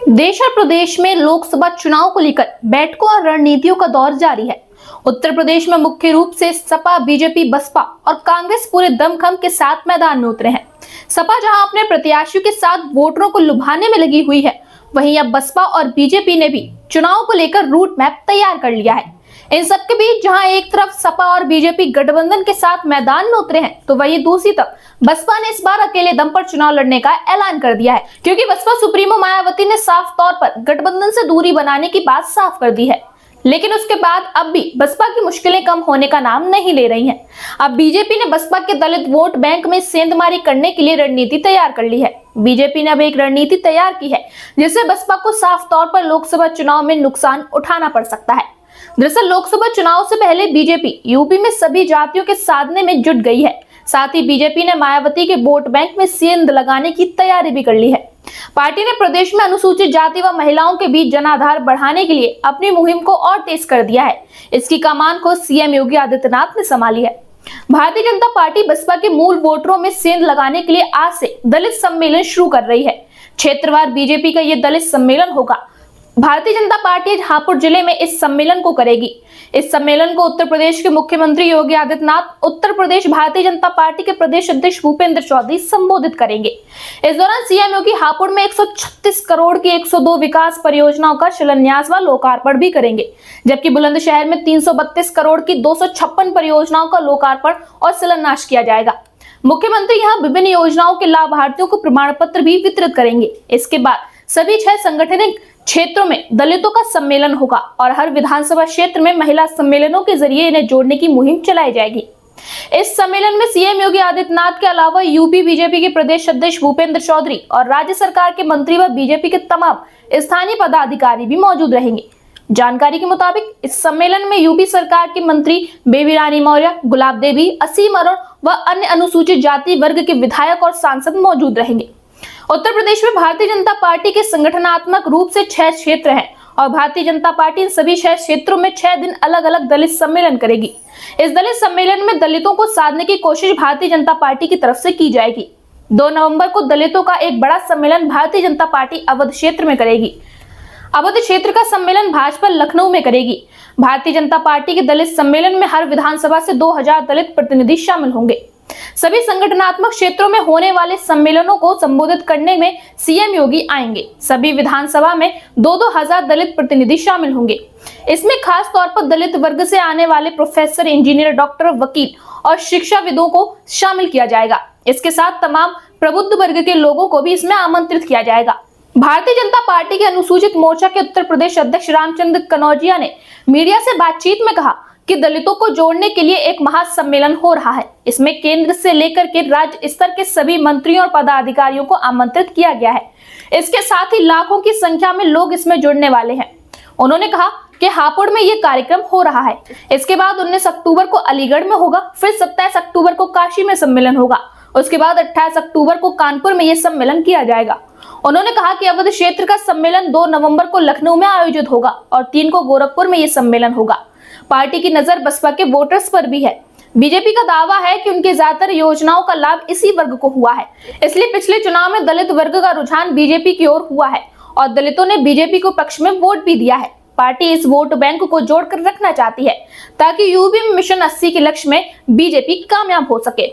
देश और प्रदेश में लोकसभा चुनाव को लेकर बैठकों और रणनीतियों का दौर जारी है। उत्तर प्रदेश में मुख्य रूप से सपा, बीजेपी, बसपा और कांग्रेस पूरे दमखम के साथ मैदान में उतरे हैं। सपा जहां अपने प्रत्याशियों के साथ वोटरों को लुभाने में लगी हुई है, वहीं अब बसपा और बीजेपी ने भी चुनाव को लेकर रूट मैप तैयार कर लिया है। इन सबके बीच जहां एक तरफ सपा और बीजेपी गठबंधन के साथ मैदान में उतरे हैं, तो वहीं दूसरी तरफ बसपा ने इस बार अकेले दम पर चुनाव लड़ने का ऐलान कर दिया है, क्योंकि बसपा सुप्रीमो मायावती ने साफ तौर पर गठबंधन से दूरी बनाने की बात साफ कर दी है। लेकिन उसके बाद अब भी बसपा की मुश्किलें कम होने का नाम नहीं ले रही हैं। अब बीजेपी ने बसपा के दलित वोट बैंक में सेंधमारी करने के लिए रणनीति तैयार कर ली है। बीजेपी ने अब एक रणनीति तैयार की है जिससे बसपा को साफ तौर पर लोकसभा चुनाव में नुकसान उठाना पड़ सकता है। दरअसल लोकसभा चुनाव से पहले बीजेपी यूपी में सभी जातियों के साधने में जुट गई है। साथ ही बीजेपी ने मायावती के वोट बैंक में सेंध लगाने की तैयारी भी कर ली है। पार्टी ने प्रदेश में अनुसूचित जाति व महिलाओं के बीच जनाधार बढ़ाने के लिए अपनी मुहिम को और तेज कर दिया है। इसकी कमान को सीएम योगी आदित्यनाथ ने संभाली है। भारतीय जनता पार्टी बसपा के मूल वोटरों में सेंध लगाने के लिए आज से दलित सम्मेलन शुरू कर रही है। क्षेत्रवार बीजेपी का ये दलित सम्मेलन होगा। भारतीय जनता पार्टी हापुड़ जिले में इस सम्मेलन को करेगी। इस सम्मेलन को उत्तर प्रदेश के मुख्यमंत्री योगी आदित्यनाथ, उत्तर प्रदेश भारतीय जनता पार्टी के प्रदेश अध्यक्ष भूपेंद्र चौधरी संबोधित करेंगे। इस दौरान सीएम योगी हापुड़ में 136 करोड़ की 102 विकास परियोजनाओं का शिलान्यास व लोकार्पण भी करेंगे, जबकि बुलंदशहर में 332 करोड़ की 256 परियोजनाओं का लोकार्पण और शिलान्यास किया जाएगा। मुख्यमंत्री यहाँ विभिन्न योजनाओं के लाभार्थियों को प्रमाण पत्र भी वितरित करेंगे। इसके बाद सभी 6 संगठनिक क्षेत्रों में दलितों का सम्मेलन होगा और हर विधानसभा क्षेत्र में महिला सम्मेलनों के जरिए इन्हें जोड़ने की मुहिम चलाई जाएगी। इस सम्मेलन में सीएम योगी आदित्यनाथ के अलावा यूपी बीजेपी के प्रदेश अध्यक्ष भूपेंद्र चौधरी और राज्य सरकार के मंत्री व बीजेपी के तमाम स्थानीय पदाधिकारी भी मौजूद रहेंगे। जानकारी के मुताबिक इस सम्मेलन में यूपी सरकार के मंत्री बेबी रानी मौर्य, गुलाब देवी, असीम अरुण व अन्य अनुसूचित जाति वर्ग के विधायक और सांसद मौजूद रहेंगे। उत्तर प्रदेश में भारतीय जनता पार्टी के संगठनात्मक रूप से 6 क्षेत्र हैं और भारतीय जनता पार्टी इन सभी 6 क्षेत्रों में 6 दिन अलग अलग दलित सम्मेलन करेगी। इस दलित सम्मेलन में दलितों को साधने की कोशिश भारतीय जनता पार्टी की तरफ से की जाएगी। 2 नवंबर को दलितों का एक बड़ा सम्मेलन भारतीय जनता पार्टी अवध क्षेत्र में करेगी। अवध क्षेत्र का सम्मेलन भाजपा लखनऊ में करेगी। भारतीय जनता पार्टी के दलित सम्मेलन में हर विधानसभा से 2000 दलित प्रतिनिधि शामिल होंगे। सभी संगठनात्मक क्षेत्रों में होने वाले सम्मेलनों को संबोधित करने में सीएम योगी आएंगे। सभी विधानसभा में 2-2 हजार दलित प्रतिनिधि शामिल होंगे। इसमें खास तौर पर दलित वर्ग से आने वाले प्रोफेसर, इंजीनियर, डॉक्टर, वकील और शिक्षाविदों को शामिल किया जाएगा। इसके साथ तमाम प्रबुद्ध वर्ग के लोगों को भी इसमें आमंत्रित किया जाएगा। भारतीय जनता पार्टी के अनुसूचित मोर्चा के उत्तर प्रदेश अध्यक्ष रामचंद्र कनौजिया ने मीडिया से बातचीत में कहा कि दलितों को जोड़ने के लिए एक महासम्मेलन हो रहा है। इसमें केंद्र से लेकर के राज्य स्तर के सभी मंत्रियों और पदाधिकारियों को आमंत्रित किया गया है। इसके साथ ही लाखों की संख्या में लोग इसमें जुड़ने वाले हैं। उन्होंने कहा कि हापुड़ में ये कार्यक्रम हो रहा है। इसके बाद 19 अक्टूबर को अलीगढ़ में होगा, फिर 27 अक्टूबर को काशी में सम्मेलन होगा। उसके बाद 28 अक्टूबर को कानपुर में यह सम्मेलन किया जाएगा। उन्होंने कहा कि अवध क्षेत्र का सम्मेलन 2 नवंबर को लखनऊ में आयोजित होगा और 3 को गोरखपुर में यह सम्मेलन होगा। पार्टी की नजर बसपा के वोटर्स पर भी है। बीजेपी का दावा है कि उनके ज्यादातर योजनाओं का लाभ इसी वर्ग को हुआ है, इसलिए पिछले चुनाव में दलित वर्ग का रुझान बीजेपी की ओर हुआ है और दलितों ने बीजेपी को पक्ष में वोट भी दिया है। पार्टी इस वोट बैंक को जोड़कर रखना चाहती है ताकि यूपी में मिशन 80 के लक्ष्य में बीजेपी कामयाब हो सके।